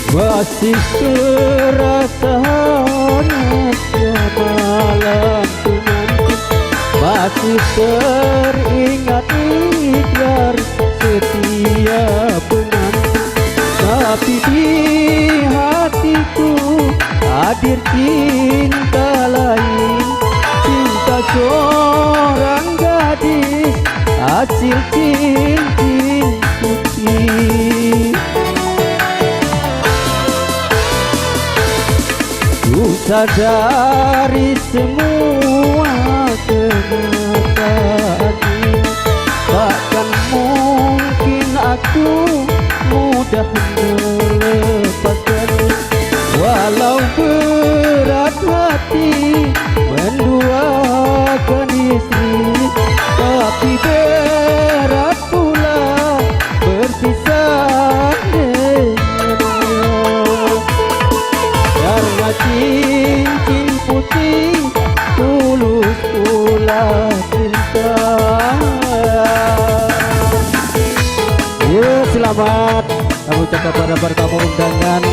Masih terasa hangatnya malam menanti, masih teringat ikhlas setiap penanti. Tapi di hatiku hadir cinta lain, cinta seorang gadis hasil cincin putih. Ku sadari semua kenyataan ini, takkan mungkin aku mudah melepaskan. Walau berat hati menduakan istri, tapi berat pula berpisah dengannya. Karena cincin putih tulus pula cinta. Ya, selamat kami ucapkan pada bertamu undangan,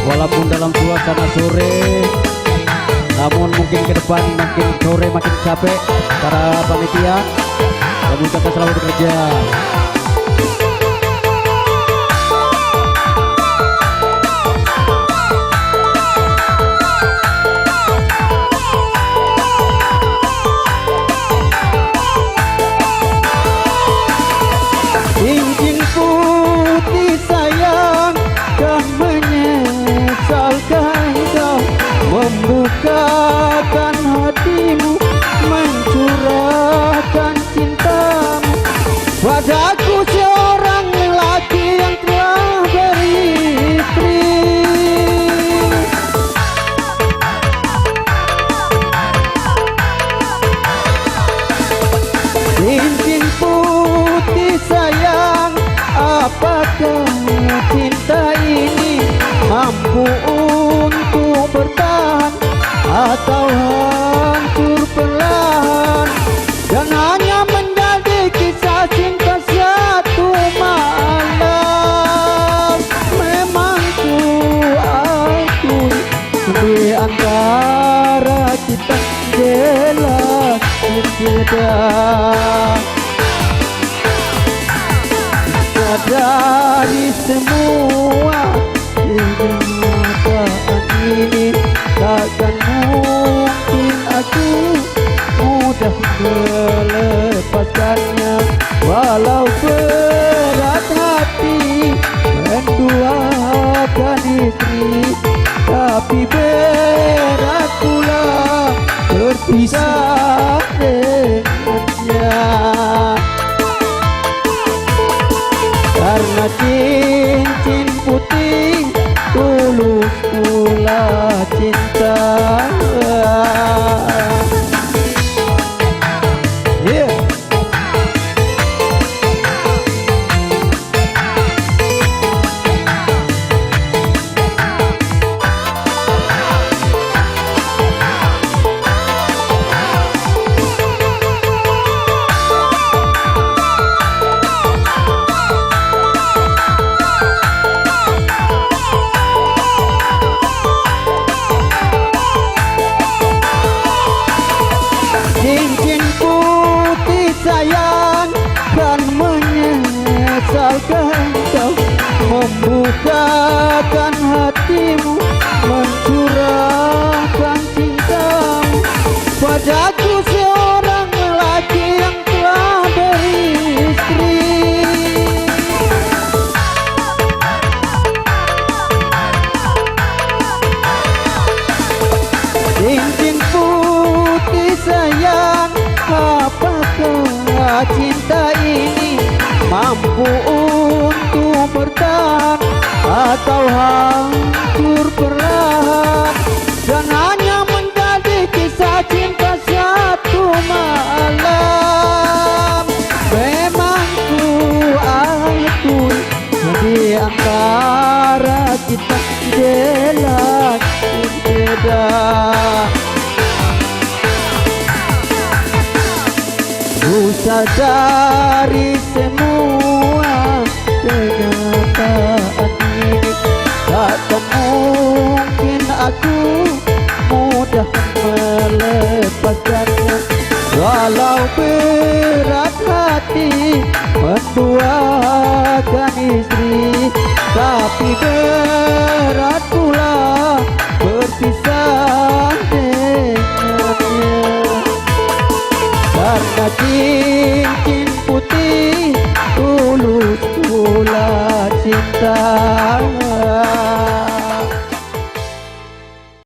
walaupun dalam suasana sore, namun mungkin ke depan makin sore makin capek para panitia. Kami ucapkan selamat bekerja. Cincin putih sayang, kau menyesalkan kau membukakan hatimu, mencurahkan cintamu padaku, seorang lelaki yang telah beristri. Cincin putih sayang, apakah cinta ini mampu untuk bertahan atau hancur perlahan, dan hanya menjadi kisah cinta satu malam? Memang ku akui di antara kita jelas berbeda. Dari semua kenyataan ini, takkan mungkin aku mudah melepaskannya. Walau berat hati menduakan istri, tapi berat pula berpisah dengannya. Karena cincin putih tulus pula cinta. Yeah. Cincin putih sayang, kan menyesalkan kau membukakan hatimu, mencurahkan cintamu padaku, seorang lelaki yang telah beristri. Cincin putih sayang, apakah cinta ini mampu untuk bertahan atau hancur perlahan, dan hanya menjadi kisah cinta satu malam? Memang ku akui di antara kita jelas berbeda. Ku sadari semua kenyataan ini, tapi berat pula berpisah dengannya. Karena cincin putih tulus pula cinta.